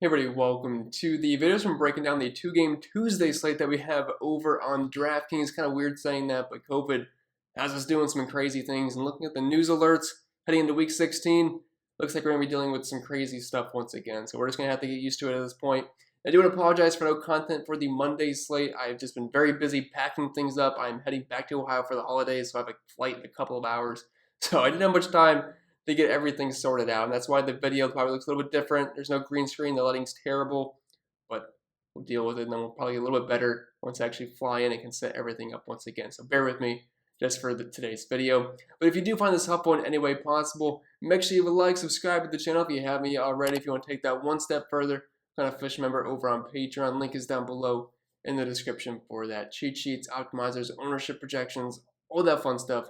Hey everybody, welcome to the videos from breaking down the two-game Tuesday slate that we have over on DraftKings. Kind of weird saying that, but COVID has us doing some crazy things. And looking at the news alerts heading into Week 16, looks like we're going to be dealing with some crazy stuff once again. So we're just going to have to get used to it at this point. I do want to apologize for no content for the Monday slate. I've just been very busy packing things up. I'm heading back to Ohio for the holidays, so I have a flight in a couple of hours. So I didn't have much time to get everything sorted out, and that's why the video probably looks a little bit different. There's no green screen, the lighting's terrible, but we'll deal with it, and then we'll probably get a little bit better once I actually fly in and can set everything up once again. So bear with me just for today's video. But if you do find this helpful in any way possible, make sure you leave a like, subscribe to the channel if you haven't already. If you want to take that one step further, become an official member over on Patreon. Link is down below in the description for that. Cheat sheets, optimizers, ownership projections, all that fun stuff.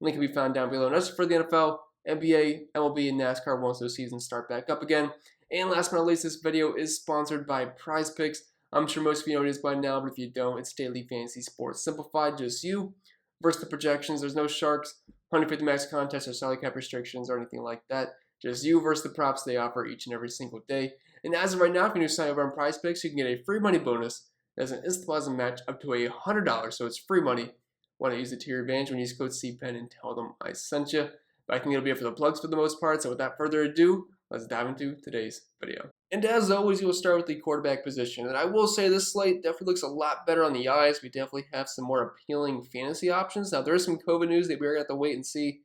Link can be found down below. And that's for the NFL, NBA, MLB, and NASCAR once those seasons start back up again. And last but not least, this video is sponsored by Prize Picks. I'm sure most of you know what it is by now, but if you don't, it's daily fantasy sports simplified. Just you versus the projections. There's no sharks, 150 max contests, or salary cap restrictions, or anything like that. Just you versus the props they offer each and every single day. And as of right now, if you sign over on Prize Picks, you can get a free money bonus as an instant deposit match up to $100. So it's free money. Want to use it to your advantage when you use code CPEN and tell them I sent you. But I think it'll be it for the plugs for the most part. So without further ado, let's dive into today's video. And as always, we'll start with the quarterback position. And I will say this slate definitely looks a lot better on the eyes. We definitely have some more appealing fantasy options. Now, there is some COVID news that we're going to have to wait and see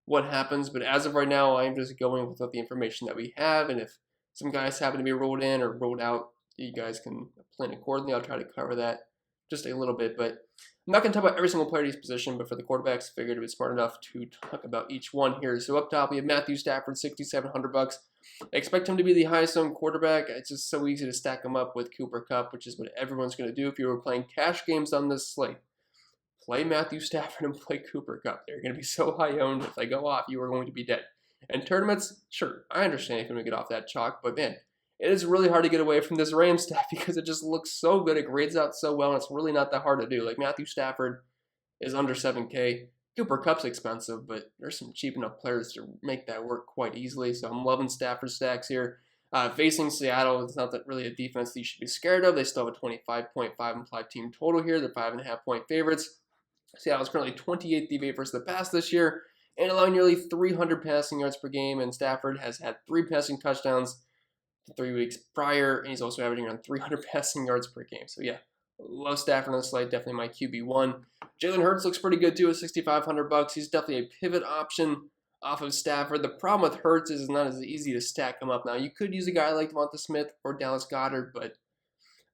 what happens. But as of right now, I'm just going with the information that we have. And if some guys happen to be rolled in or rolled out, you guys can plan accordingly. I'll try to cover that just a little bit. But I'm not going to talk about every single player at each position, but for the quarterbacks, I figured it was smart enough to talk about each one here. So up top, we have Matthew Stafford, $6,700. I expect him to be the highest owned quarterback. It's just so easy to stack him up with Cooper Kupp, which is what everyone's going to do if you were playing cash games on this slate. Play Matthew Stafford and play Cooper Kupp. They're going to be so high owned. If they go off, you are going to be dead. And tournaments, sure, I understand if you want to get off that chalk, but man, it is really hard to get away from this Rams staff because it just looks so good. It grades out so well, and it's really not that hard to do. Like Matthew Stafford is under 7K. Cooper Kupp's expensive, but there's some cheap enough players to make that work quite easily. So I'm loving Stafford stacks here. Facing Seattle, it's not that really a defense that you should be scared of. They still have a 25.5 implied team total here. They're 5.5-point favorites. Seattle's currently 28th DVA versus the pass this year, and allowing nearly 300 passing yards per game. And Stafford has had 3 passing touchdowns 3 weeks prior, and he's also averaging around 300 passing yards per game. So yeah, love Stafford on the slate, definitely my QB1. Jalen Hurts looks pretty good too at $6,500. He's definitely a pivot option off of Stafford. The problem with Hurts is it's not as easy to stack him up. Now, you could use a guy like Devonta Smith or Dallas Goedert, but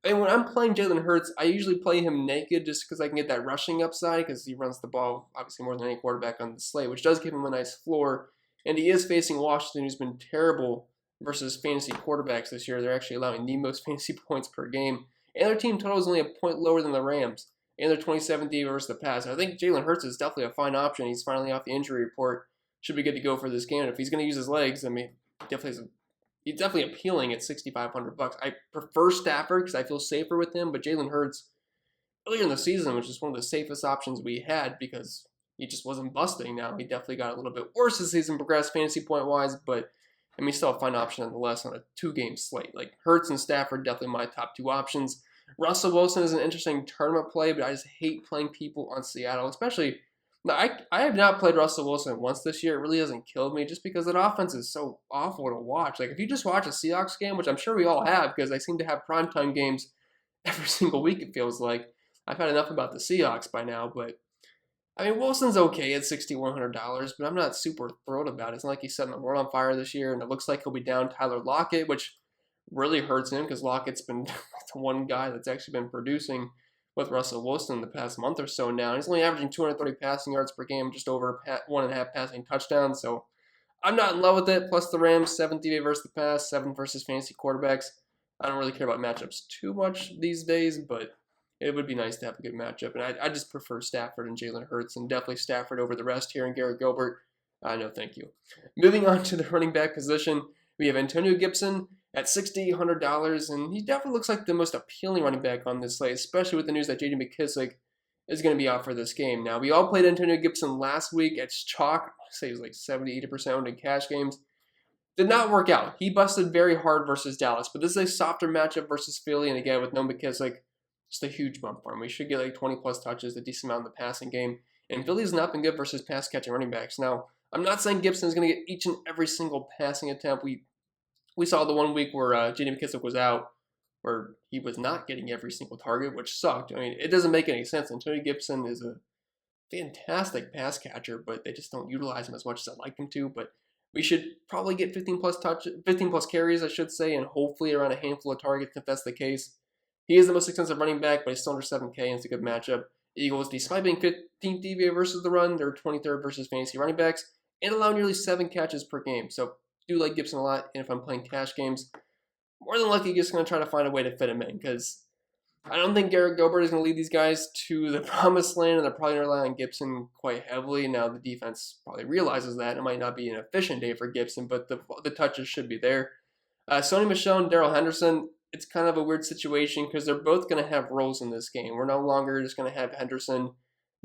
I mean, when I'm playing Jalen Hurts, I usually play him naked just because I can get that rushing upside because he runs the ball obviously more than any quarterback on the slate, which does give him a nice floor. And he is facing Washington, who's been terrible versus fantasy quarterbacks this year. They're actually allowing the most fantasy points per game. And their team total is only a point lower than the Rams. And they're 27th versus the pass. I think Jalen Hurts is definitely a fine option. He's finally off the injury report. Should be good to go for this game. And if he's going to use his legs, I mean, he's definitely appealing at $6,500. I prefer Stafford because I feel safer with him. But Jalen Hurts, earlier in the season, was just one of the safest options we had because he just wasn't busting. Now, he definitely got a little bit worse as the season progressed fantasy point-wise, but I mean, still a fine option nonetheless on a 2-game slate. Like Hurts and Stafford, definitely my top 2 options. Russell Wilson is an interesting tournament play, but I just hate playing people on Seattle, especially. Now, I have not played Russell Wilson once this year. It really hasn't killed me just because that offense is so awful to watch. Like if you just watch a Seahawks game, which I'm sure we all have because I seem to have primetime games every single week, it feels like. I've had enough about the Seahawks by now, but I mean, Wilson's okay at $6,100, but I'm not super thrilled about it. It's not like he's setting the world on fire this year, and it looks like he'll be down Tyler Lockett, which really hurts him because Lockett's been the one guy that's actually been producing with Russell Wilson in the past month or so now. He's only averaging 230 passing yards per game, just over 1.5 passing touchdowns, so I'm not in love with it. Plus the Rams, 7th DVA versus the pass, 7 versus fantasy quarterbacks. I don't really care about matchups too much these days, but it would be nice to have a good matchup. And I just prefer Stafford and Jalen Hurts, and definitely Stafford over the rest here and Garrett Gilbert. No, thank you. Moving on to the running back position, we have Antonio Gibson at $6,800, and he definitely looks like the most appealing running back on this slate, especially with the news that J.D. McKissic is going to be out for this game. Now, we all played Antonio Gibson last week at chalk. I say he was like 70-80% owned in cash games. Did not work out. He busted very hard versus Dallas, but this is a softer matchup versus Philly, and again with no McKissick, just a huge bump for him. We should get like 20 plus touches, a decent amount in the passing game. And Philly's not been good versus pass catching running backs. Now, I'm not saying Gibson is going to get each and every single passing attempt. We saw the one week where J.D. McKissick was out, where he was not getting every single target, which sucked. I mean, it doesn't make any sense. Antonio Gibson is a fantastic pass catcher, but they just don't utilize him as much as I'd like him to. But we should probably get 15 plus carries, I should say, and hopefully around a handful of targets if that's the case. He is the most expensive running back, but he's still under 7K, and it's a good matchup. Eagles, despite being 15th DVA versus the run, they're 23rd versus fantasy running backs, and allow nearly 7 catches per game. So do like Gibson a lot, and if I'm playing cash games, more than likely just going to try to find a way to fit him in, because I don't think Garrett Gilbert is going to lead these guys to the promised land, and they're probably going to rely on Gibson quite heavily. Now, the defense probably realizes that. It might not be an efficient day for Gibson, but the touches should be there. Sony Michel and Darrell Henderson, it's kind of a weird situation because they're both going to have roles in this game. We're no longer just going to have Henderson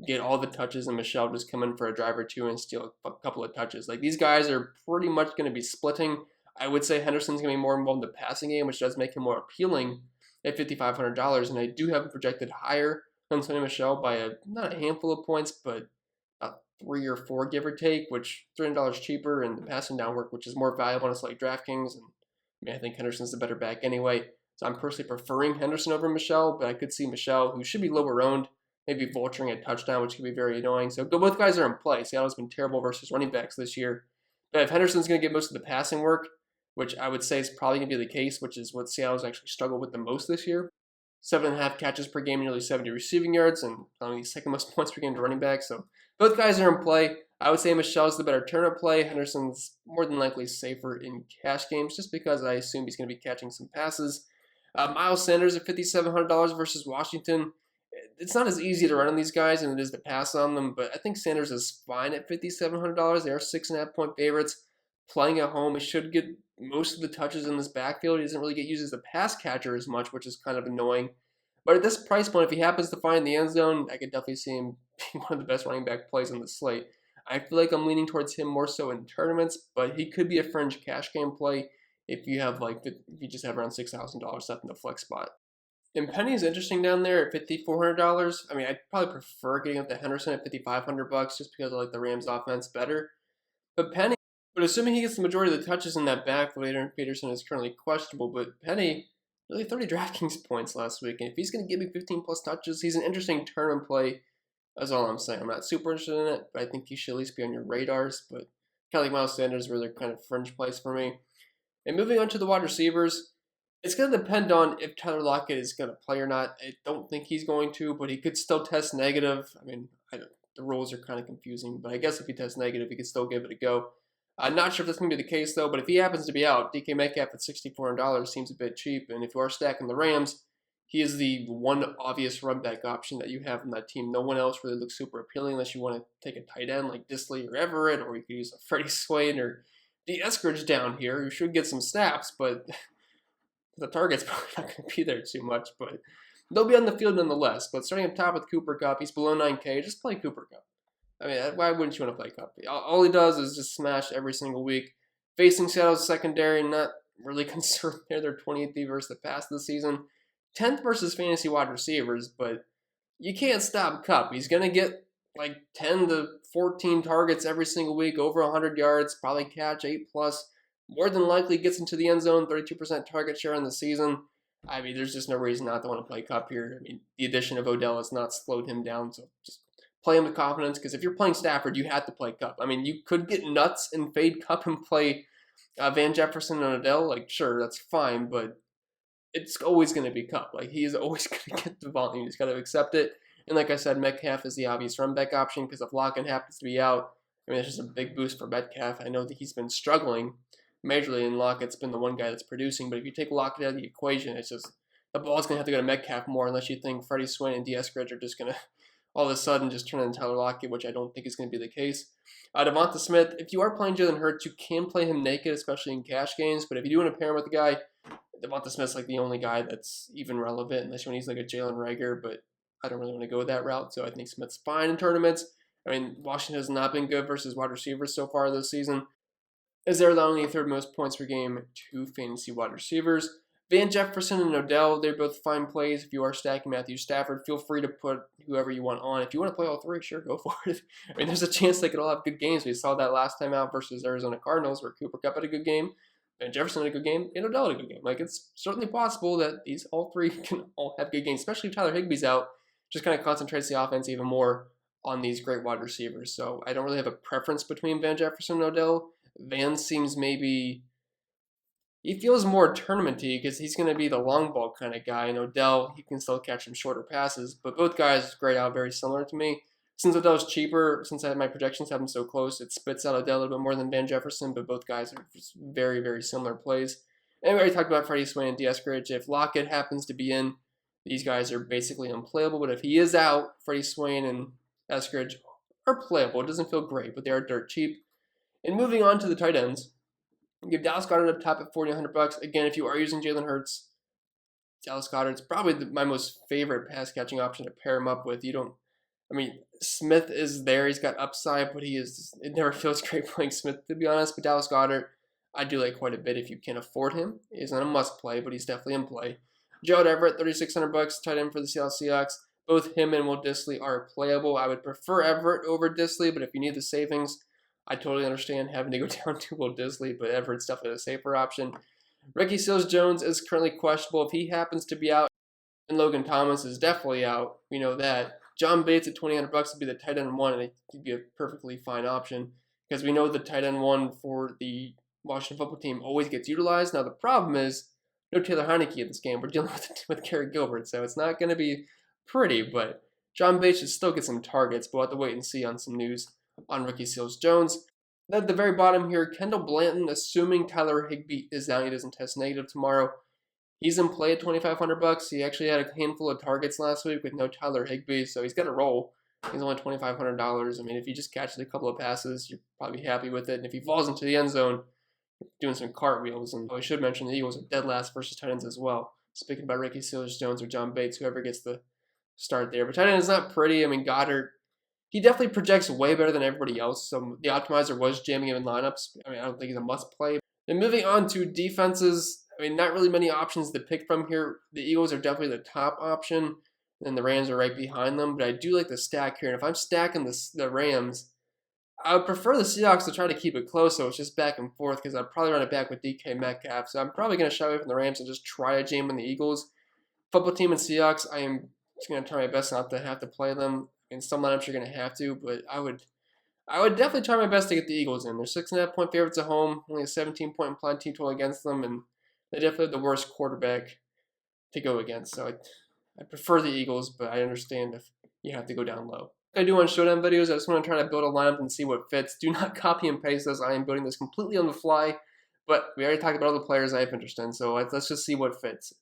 get all the touches and Michel just come in for a drive or two and steal a couple of touches. Like, these guys are pretty much going to be splitting. I would say Henderson's going to be more involved in the passing game, which does make him more appealing at $5,500, and I do have him projected higher than Sonny Michel by not a handful of points, but about 3 or 4, give or take, which $300 cheaper, and the passing down work, which is more valuable on a site like DraftKings. And I mean, I think Henderson's the better back anyway, so I'm personally preferring Henderson over Michel, but I could see Michel, who should be lower owned, maybe vulturing a touchdown, which could be very annoying. So both guys are in play. Seattle's been terrible versus running backs this year, but if Henderson's going to get most of the passing work, which I would say is probably going to be the case, which is what Seattle's actually struggled with the most this year. 7.5 catches per game, nearly 70 receiving yards, and only second most points per game to running back. So both guys are in play. I would say Michel's the better turnip play. Henderson's more than likely safer in cash games, just because I assume he's going to be catching some passes. Miles Sanders at $5,700 versus Washington. It's not as easy to run on these guys and it is to pass on them, but I think Sanders is fine at $5,700. They are 6.5 point favorites. Playing at home, he should get most of the touches in this backfield. He doesn't really get used as a pass catcher as much, which is kind of annoying. But at this price point, if he happens to find the end zone, I could definitely see him being one of the best running back plays on the slate. I feel like I'm leaning towards him more so in tournaments, but he could be a fringe cash game play if you have if you just have around $6,000 left in the flex spot. And Penny is interesting down there at $5,400. I mean, I'd probably prefer getting up to Henderson at $5,500 just because I like the Rams offense better. But assuming he gets the majority of the touches in that backfield, Adrian Peterson is currently questionable. But Penny, really 30 DraftKings points last week. And if he's going to give me 15 plus touches, he's an interesting tournament play. That's all I'm saying. I'm not super interested in it, but I think he should at least be on your radars. But kind of like Miles Sanders, where they're kind of fringe plays for me. And moving on to the wide receivers, it's going to depend on if Tyler Lockett is going to play or not. I don't think he's going to, but he could still test negative. I mean, the rules are kind of confusing, but I guess if he tests negative, he could still give it a go. I'm not sure if that's going to be the case, though, but if he happens to be out, DK Metcalf at $6,400 seems a bit cheap, and if you are stacking the Rams, he is the one obvious run back option that you have on that team. No one else really looks super appealing unless you want to take a tight end like Disley or Everett, or you could use a Freddie Swain or D. Eskridge down here. You should get some snaps, but the target's probably not going to be there too much, but they'll be on the field nonetheless. But starting up top with Cooper Kupp, he's below 9K. Just play Cooper Kupp. I mean, why wouldn't you want to play Kupp? All he does is just smash every single week. Facing Seattle's secondary, not really concerned there. They're 28th versus the pass this season. 10th versus fantasy wide receivers, but you can't stop Kupp. He's going to get like 10 to 14 targets every single week, over 100 yards, probably catch 8 plus. More than likely gets into the end zone, 32% target share in the season. I mean, there's just no reason not to want to play Kupp here. I mean, the addition of Odell has not slowed him down, so just play him with confidence, because if you're playing Stafford, you have to play Kupp. I mean, you could get nuts and fade Kupp and play Van Jefferson and Odell. Like, sure, that's fine, but it's always going to be Kupp. Like, he is always going to get the volume. He's got to accept it. And like I said, Metcalf is the obvious run back option, because if Lockett happens to be out, I mean, it's just a big boost for Metcalf. I know that he's been struggling majorly, and Lockett's been the one guy that's producing. But if you take Lockett out of the equation, it's just the ball's going to have to go to Metcalf more, unless you think Freddie Swain and D. Eskridge are just going to all of a sudden just turn into Tyler Lockett, which I don't think is going to be the case. Devonta Smith, if you are playing Jalen Hurts, you can play him naked, especially in cash games. But if you do want to pair him with a guy, Devonta Smith's like the only guy that's even relevant, unless you want to use like a Jalen Reagor, but I don't really want to go that route, so I think Smith's fine in tournaments. I mean, Washington has not been good versus wide receivers so far this season. as they're allowing the third most points per game to fantasy wide receivers. Van Jefferson and Odell, they're both fine plays. If you are stacking Matthew Stafford, feel free to put whoever you want on. If you want to play all three, sure, go for it. I mean, there's a chance they could all have good games. We saw that last time out versus Arizona Cardinals, where Cooper Kupp had a good game, Van Jefferson had a good game, and Odell had a good game. Like, it's certainly possible that these all three can all have good games, especially if Tyler Higbee's out. Just kind of concentrates the offense even more on these great wide receivers. So I don't really have a preference between Van Jefferson and Odell. Van seems maybe, he feels more tournament-y because he's going to be the long ball kind of guy. And Odell, he can still catch some shorter passes. But both guys grade out very similar to me. Since Odell's cheaper, since I had my projections have him so close, it spits out Odell a little bit more than Van Jefferson. But both guys are just very, very similar plays. And we already talked about Freddie Swain and Eskridge. If Lockett happens to be in, these guys are basically unplayable. But if he is out, Freddie Swain and Eskridge are playable. It doesn't feel great, but they are dirt cheap. And moving on to the tight ends, you have Dallas Goedert up top at $4,100. Again, if you are using Jalen Hurts, Dallas Goedert's probably my most favorite pass catching option to pair him up with. Smith is there. He's got upside, but it never feels great playing Smith, to be honest. But Dallas Goedert, I do like quite a bit if you can afford him. He's not a must play, but he's definitely in play. Gerald Everett, $3,600, tight end for the Seattle Seahawks. Both him and Will Dissly are playable. I would prefer Everett over Dissly, but if you need the savings, I totally understand having to go down to Will Dissly, but Everett's definitely a safer option. Ricky Seals-Jones is currently questionable. If he happens to be out, and Logan Thomas is definitely out, we know that. John Bates at $2,800 would be the tight end one, and he'd be a perfectly fine option because we know the tight end one for the Washington football team always gets utilized. Now the problem is no Taylor Heineke in this game. We're dealing with Gary Gilbert, so it's not going to be pretty, but John Bates should still get some targets, but we'll have to wait and see on some news on Ricky Seals-Jones. Then at the very bottom here, Kendall Blanton, assuming Tyler Higbee is out, he doesn't test negative tomorrow. He's in play at $2,500. He actually had a handful of targets last week with no Tyler Higbee, so he's got a roll. He's only $2,500. I mean, if he just catches a couple of passes, you're probably happy with it. And if he falls into the end zone, doing some cartwheels. And I should mention the Eagles are dead last versus tight ends as well. Speaking about Ricky Seals-Jones or John Bates, whoever gets the start there. But tight end is not pretty. I mean, Goddard, he definitely projects way better than everybody else. So the optimizer was jamming him in lineups. I mean, I don't think he's a must play. And moving on to defenses, I mean, not really many options to pick from here. The Eagles are definitely the top option, and the Rams are right behind them. But I do like the stack here. And if I'm stacking the Rams, I would prefer the Seahawks to try to keep it close, so it's just back and forth because I'd probably run it back with DK Metcalf. So I'm probably going to shy away from the Rams and just try to jam in the Eagles. Football team and Seahawks, I am just going to try my best not to have to play them. In some lineups, you're going to have to, but I would definitely try my best to get the Eagles in. They're 6.5-point favorites at home, only a 17-point implied team total against them, and they definitely have the worst quarterback to go against. So I prefer the Eagles, but I understand if you have to go down low. I do on Showdown videos. I just want to try to build a lineup and see what fits. Do not copy and paste this. I am building this completely on the fly, but we already talked about all the players I have interest in, so let's just see what fits.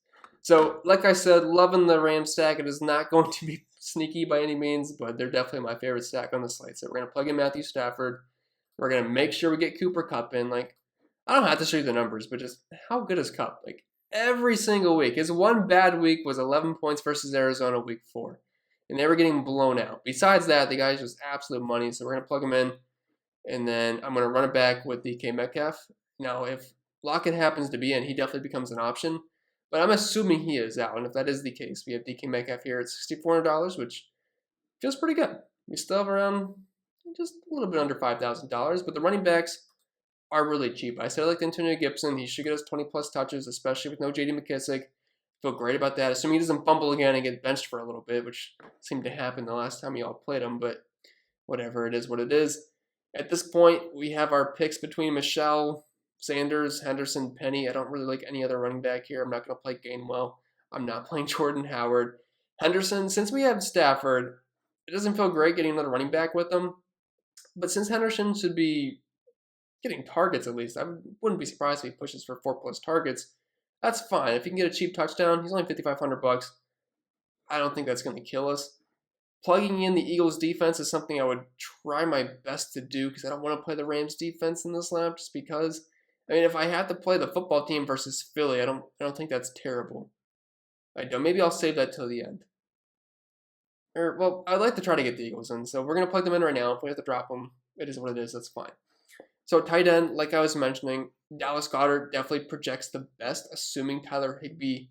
So, like I said, loving the Rams stack. It is not going to be sneaky by any means, but they're definitely my favorite stack on the slate. So we're going to plug in Matthew Stafford. We're going to make sure we get Cooper Kupp in. Like, I don't have to show you the numbers, but just how good is Kupp? Like, every single week. His one bad week was 11 points versus Arizona week 4. And they were getting blown out. Besides that, the guy's just absolute money. So we're going to plug him in. And then I'm going to run it back with DK Metcalf. Now, if Lockett happens to be in, he definitely becomes an option. But I'm assuming he is out. And if that is the case, we have DK Metcalf here at $6,400, which feels pretty good. We still have around just a little bit under $5,000. But the running backs are really cheap. I said I like Antonio Gibson. He should get us 20-plus touches, especially with no J.D. McKissick. Feel great about that, assuming he doesn't fumble again and get benched for a little bit, which seemed to happen the last time y'all played him, but whatever, it is what it is. At this point, we have our picks between Michelle, Sanders, Henderson, Penny. I don't really like any other running back here. I'm not going to play Gainwell. I'm not playing Jordan Howard. Henderson, since we have Stafford, it doesn't feel great getting another running back with them, but since Henderson should be getting targets at least, I wouldn't be surprised if he pushes for 4-plus targets. That's fine. If you can get a cheap touchdown, he's only $5,500. I don't think that's going to kill us. Plugging in the Eagles defense is something I would try my best to do because I don't want to play the Rams defense in this lineup just because. I mean, if I have to play the football team versus Philly, I don't think that's terrible. I don't. Maybe I'll save that till the end. I'd like to try to get the Eagles in, so we're going to plug them in right now. If we have to drop them, it is what it is. That's fine. So tight end, like I was mentioning, Dallas Goedert definitely projects the best, assuming Tyler Higbee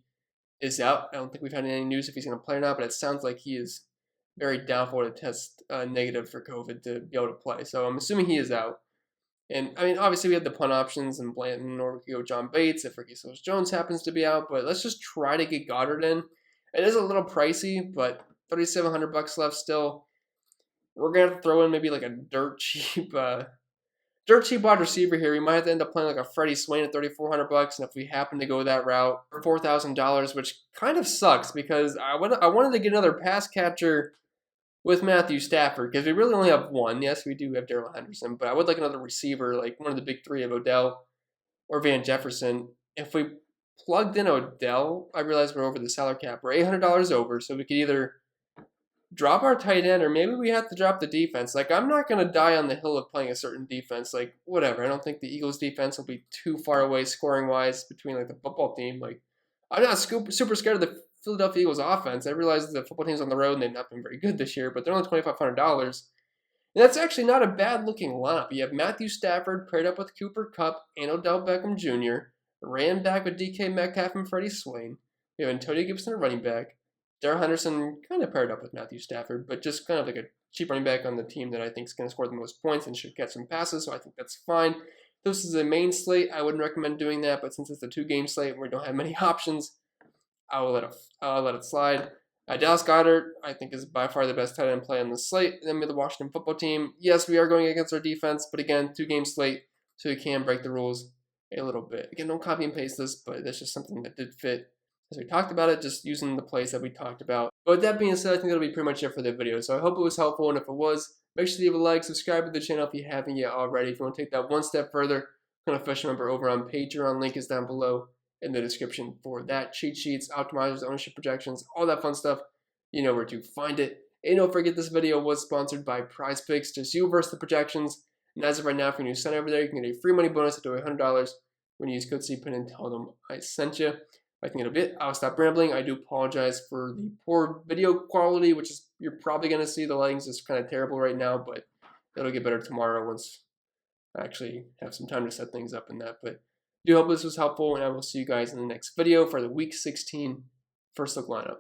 is out. I don't think we've had any news if he's going to play or not, but it sounds like he is very doubtful to test negative for COVID to be able to play. So I'm assuming he is out. And I mean, obviously we have the punt options and Blanton, or we could go John Bates if Ricky Seals-Jones happens to be out. But let's just try to get Goddard in. It is a little pricey, but $3,700 left still. We're gonna have to throw in maybe like a dirt cheap wide receiver here. We might have to end up playing like a Freddie Swain at $3,400, and if we happen to go that route, $4,000, which kind of sucks because I wanted to get another pass catcher with Matthew Stafford, because we really only have one. Yes, we do have Darrell Henderson, but I would like another receiver, like one of the big three of Odell or Van Jefferson. If we plugged in Odell, I realize we're over the salary cap. We're $800 over, so we could either drop our tight end or maybe we have to drop the defense. Like, I'm not going to die on the hill of playing a certain defense. Like, whatever. I don't think the Eagles defense will be too far away scoring-wise between, like, the football team. Like, I'm not super scared of the Philadelphia Eagles offense. I realize the football team's on the road and they've not been very good this year, but they're only $2,500. And that's actually not a bad-looking lineup. You have Matthew Stafford paired up with Cooper Kupp and Odell Beckham Jr., ran back with DK Metcalf and Freddie Swain. We have Antonio Gibson, a running back. Darrell Henderson kind of paired up with Matthew Stafford, but just kind of like a cheap running back on the team that I think is going to score the most points and should catch some passes, so I think that's fine. This is a main slate. I wouldn't recommend doing that, but since it's a two-game slate and we don't have many options, I'll let it slide. Dallas Goedert, I think, is by far the best tight end play on the slate. And then we have the Washington football team. Yes, we are going against our defense, but again, two-game slate, so we can break the rules a little bit. Again, don't copy and paste this, but that's just something that did fit as we talked about it, just using the plays that we talked about. But with that being said, I think that'll be pretty much it for the video. So I hope it was helpful, and if it was, make sure to leave a like, subscribe to the channel if you haven't yet already. If you want to take that one step further, become an official member over on Patreon. Link is down below in the description for that. Cheat sheets, optimizers, ownership projections, all that fun stuff. You know where to find it. And don't forget, this video was sponsored by PrizePicks. Just you versus the projections. And as of right now, if you're new sign over there, you can get a free money bonus up to $100 when you use code CPIN and tell them I sent you. I think it'll be it. I'll stop rambling. I do apologize for the poor video quality, which is, you're probably going to see the lighting's just kind of terrible right now, but it'll get better tomorrow once I actually have some time to set things up in that. But I do hope this was helpful, and I will see you guys in the next video for the Week 16 First Look lineup.